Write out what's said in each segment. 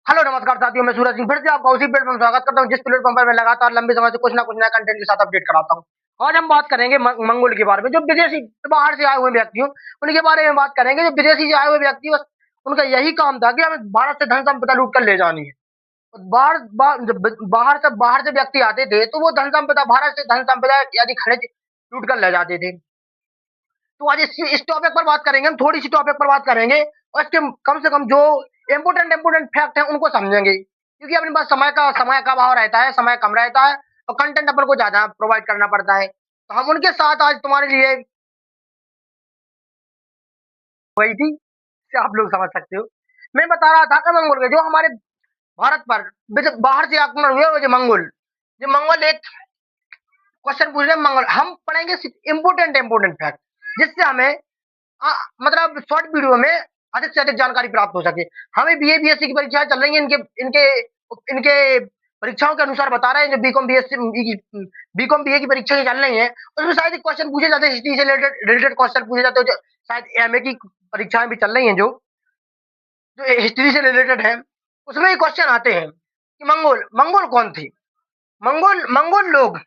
Hello नमस्कार साथियों, मैं सूरज सिंह फिर से आपका उसी प्लेटफॉर्म में स्वागत करता हूं जिस प्लेटफॉर्म पर मैं लगातार लंबे समय से कुछ ना कुछ नया कंटेंट के साथ अपडेट कराता हूं। आज हम बात करेंगे मंगोल के बारे में, जो विदेशी बाहर से आए हुए व्यक्ति हो उनके बारे में बात करेंगे। जो विदेशी से आए हुए व्यक्ति बस उनका यही काम था कि हमें भारत से धन संपदा लूट कर ले जानी है। बाहर से व्यक्ति आते थे तो वो धन संपदा, भारत से धन संपदा यानी खनिज लूट कर ले जाते थे। तो आज इस टॉपिक पर बात करेंगे, हम थोड़ी सी टॉपिक पर बात करेंगे और इसके कम से कम जो इम्पोर्टेंट फैक्ट है उनको समझेंगे, क्योंकि अपने पास समय का अभाव रहता है, समय कम रहता है और कंटेंट अपन को ज्यादा प्रोवाइड करना पड़ता है। तो हम उनके साथ आज तुम्हारे लिए वही थी से आप लोग समझ सकते हो। मैं बता रहा था कि मंगोल के जो हमारे भारत पर बाहर से आक्रमण हुए, वो जो मंगोल एक क्वेश्चन पूछ रहे हैं। मंगोल हम पढ़ेंगे इम्पोर्टेंट फैक्ट, जिससे हमें मतलब शॉर्ट वीडियो में अधिक से अधिक जानकारी प्राप्त हो सके। हमें बीए बीएससी की परीक्षाएं चल रही हैं, इनके इनके इनके परीक्षाओं के अनुसार बता रहे हैं। जो बीकॉम बीए की परीक्षाएं चल रही हैं, उसमें शायद क्वेश्चन पूछे जाते हैं, हिस्ट्री से रिलेटेड क्वेश्चन पूछे जाते हैं। जो शायद एमए की परीक्षाएं भी चल रही हैं, जो जो हिस्ट्री से रिलेटेड है, उसमें ये क्वेश्चन आते हैं कि मंगोल मंगोल कौन थे। मंगोल मंगोल लोग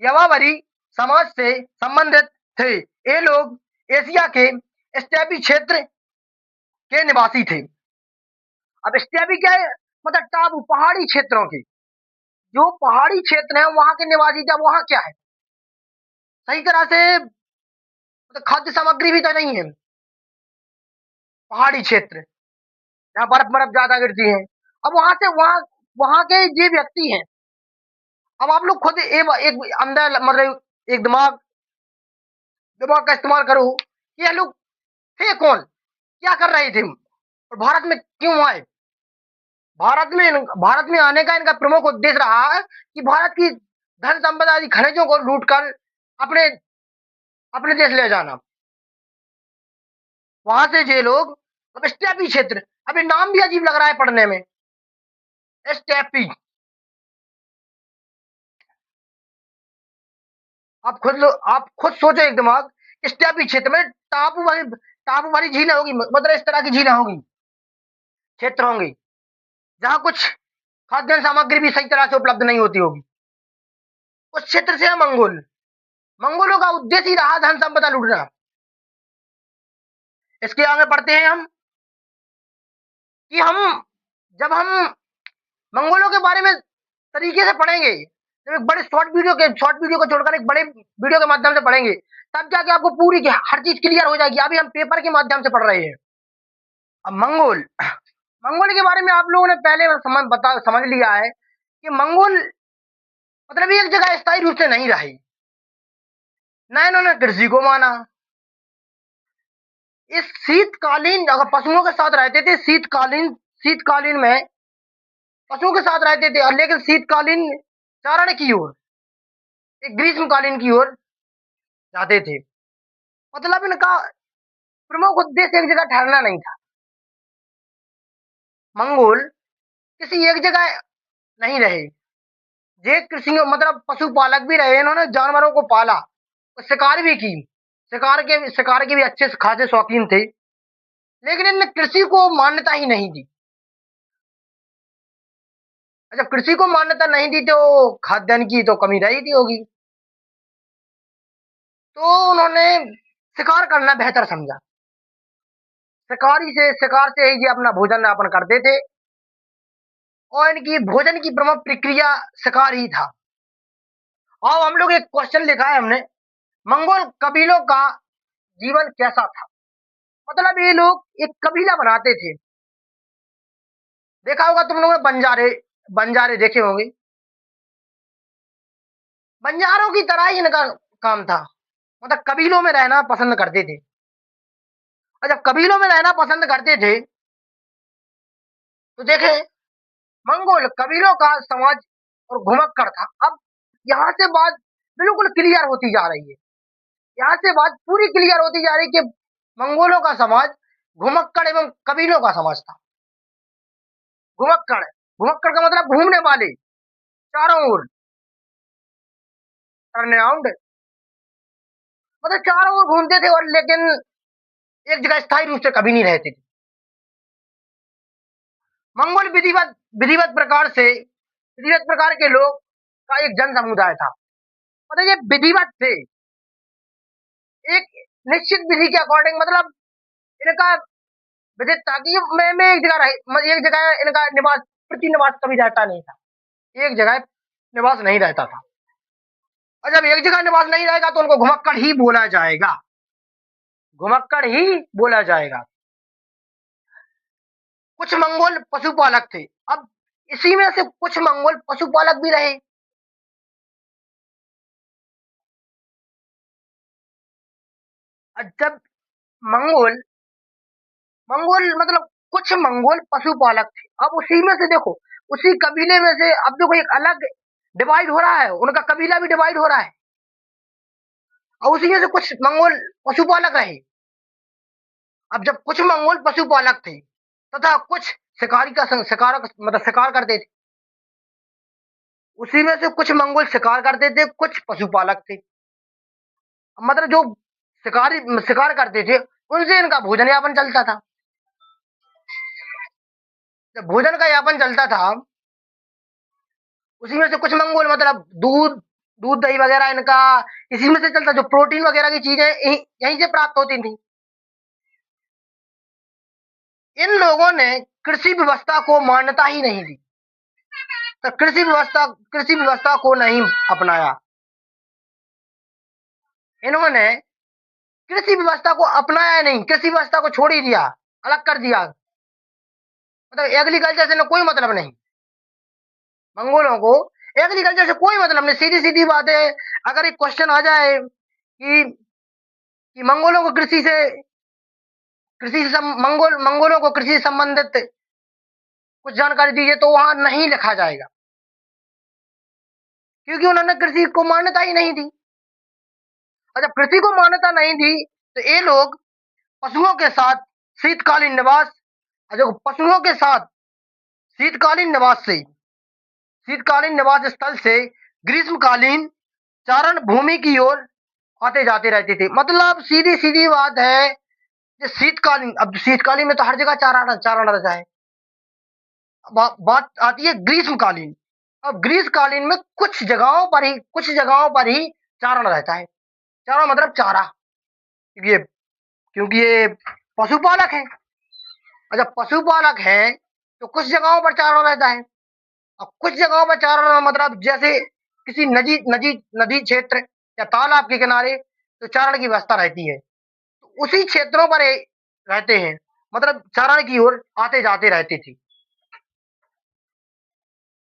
यवावरी समाज से संबंधित थे। ये लोग एशिया के स्टेपी क्षेत्र के निवासी थे। अब स्टेपी क्या है, मतलब टापू, पहाड़ी क्षेत्रों के, जो पहाड़ी क्षेत्र है वहां के निवासी थे। अब वहां क्या है, सही तरह से मतलब खाद्य सामग्री भी तो नहीं है। पहाड़ी क्षेत्र जहाँ बर्फ बर्फ ज्यादा गिरती है। अब वहां से वहां वहां के ये व्यक्ति हैं। अब आप लोग खुद एक अंदर मतलब एक दिमाग का इस्तेमाल करो कि ये लोग थे कौन, क्या कर रहे थे और भारत में क्यों आए। भारत में आने का इनका प्रमुख उद्देश्य रहा है कि भारत की धन संपदा आदि खनिजों को लूट कर अपने अपने देश ले जाना। वहां से ये लोग, अब स्टेपी क्षेत्र, अभी नाम भी अजीब लग रहा है पढ़ने में, स्टेपी। आप खुद सोचो एक दिमाग, स्टेपी क्षेत्र में टापू वाली झीलें होगी, मतलब इस तरह की झीलें होंगी, क्षेत्र होंगे जहां कुछ खाद्य सामग्री भी सही तरह से उपलब्ध नहीं होती होगी। उस क्षेत्र से है मंगोल। मंगोलों का उद्देश्य ही रहा धन संपदा लूटना। इसके आगे बढ़ते हैं हम कि जब हम मंगोलों के बारे में तरीके से पढ़ेंगे, जब एक बड़े शॉर्ट वीडियो को छोड़कर एक बड़े वीडियो के माध्यम से पढ़ेंगे, तब जाके आपको पूरी की हर चीज क्लियर हो जाएगी। अभी हम पेपर के माध्यम से पढ़ रहे हैं। अब मंगोल के बारे में आप लोगों ने पहले समझ लिया है कि मंगोल मतलब एक जगह स्थायी रूप से नहीं रहे। न इन्होंने कृषि को माना। इस शीतकालीन, अगर पशुओं के साथ रहते थे, शीतकालीन में पशुओं के साथ रहते थे, और लेकिन शीतकालीन चारण की ओर, एक ग्रीष्मकालीन की ओर जाते थे। मतलब इनका प्रमुख उद्देश्य एक जगह ठहरना नहीं था। मंगोल किसी एक जगह नहीं रहे। ये कृषि मतलब पशुपालक भी रहे, इन्होंने जानवरों को पाला और शिकार भी की। शिकार के भी अच्छे खासे शौकीन थे, लेकिन इनने कृषि को मान्यता ही नहीं दी। जब कृषि को मान्यता नहीं दी तो खाद्यान्न की तो कमी रही थी होगी, तो उन्होंने शिकार करना बेहतर समझा। शिकार से ही ये अपना भोजन यापन करते थे, और इनकी भोजन की प्रमुख प्रक्रिया शिकार ही था। अब हम लोग एक क्वेश्चन लिखा है हमने, मंगोल कबीलों का जीवन कैसा था। मतलब ये लोग एक कबीला बनाते थे। देखा होगा तुम लोगों ने बंजारे, बंजारे देखे होंगे। बंजारों की तरह ही इनका काम था, मतलब कबीलों में रहना पसंद करते थे। और जब कबीलों में रहना पसंद करते थे तो देखे, मंगोल कबीलों का समाज और घुमक्कड़ था। अब यहाँ से बात बिल्कुल क्लियर होती जा रही है। यहाँ से बात पूरी क्लियर होती जा रही है कि मंगोलों का समाज घुमक्कड़ एवं कबीलों का समाज था। घुमक्कड़, घुमक्कड़ का मतलब घूमने वाले, चारों ओर, टर्न अराउंड, मतलब चारों ओर घूमते थे, और लेकिन एक जगह स्थायी रूप से कभी नहीं रहते थे। मंगोल विधिवत प्रकार के लोग का एक जन समुदाय था। मतलब ये विधिवत थे, एक निश्चित विधि के अकॉर्डिंग, मतलब इनका विदित था कि मैं एक जगह इनका निवास कभी रहता नहीं था, एक जगह निवास नहीं रहता था। और जब एक जगह निवास नहीं रहेगा तो उनको घुमक्कड़ ही बोला जाएगा, घुमक्कड़ ही बोला जाएगा। कुछ मंगोल पशुपालक थे। अब इसी में से कुछ मंगोल पशुपालक भी रहे। और जब मंगोल मंगोल मतलब कुछ मंगोल पशुपालक थे। अब उसी में से देखो, उसी कबीले में से अब देखो एक अलग डिवाइड हो रहा है, उनका कबीला भी डिवाइड हो रहा है। और उसी में से कुछ मंगोल पशुपालक रहे। अब जब कुछ मंगोल पशुपालक थे तथा कुछ शिकार करते थे, उसी में से कुछ मंगोल शिकार करते थे, कुछ पशुपालक थे। मतलब जो शिकार करते थे उनसे इनका भोजन यापन चलता था। जब भोजन का यापन चलता था, उसी में से कुछ मंगोल मतलब दूध दूध दही वगैरह इनका इसी में से चलता, जो प्रोटीन वगैरह की चीजें यहीं से प्राप्त होती थी। इन लोगों ने कृषि व्यवस्था को मान्यता ही नहीं दी, तो कृषि व्यवस्था को नहीं अपनाया। इन्होंने कृषि व्यवस्था को अपनाया नहीं, कृषि व्यवस्था को छोड़ ही दिया, अलग कर दिया। मतलब एग्रीकल्चर से कोई मतलब नहीं, मंगोलों को एग्रीकल्चर से कोई मतलब नहीं। सीधी सीधी बात है। अगर एक क्वेश्चन आ जाए कि मंगोलों को मंगोलों को कृषि से संबंधित कुछ जानकारी दीजिए, तो वहां नहीं लिखा जाएगा, क्योंकि उन्होंने कृषि को मान्यता ही नहीं दी। और जब कृषि को मान्यता नहीं दी तो ये लोग पशुओं के साथ शीतकालीन निवास, जो पशुओं के साथ शीतकालीन निवास से शीतकालीन निवास स्थल से ग्रीष्मकालीन चारण भूमि की ओर आते जाते रहते थे। मतलब सीधी सीधी बात है, अब शीतकालीन में तो हर जगह चारण रहता है। बात आती है ग्रीष्मकालीन। अब ग्रीष्मकालीन में कुछ जगहों पर ही चारण रहता है। चारण मतलब चारा, क्योंकि ये पशुपालक है। और जब पशुपालक है तो कुछ जगहों पर चारण रहता है। अब कुछ जगहों पर चारण मतलब जैसे किसी नदी क्षेत्र या तालाब के किनारे तो चारण की व्यवस्था रहती है, तो उसी क्षेत्रों पर रहते हैं, मतलब चारण की ओर आते जाते रहते थे।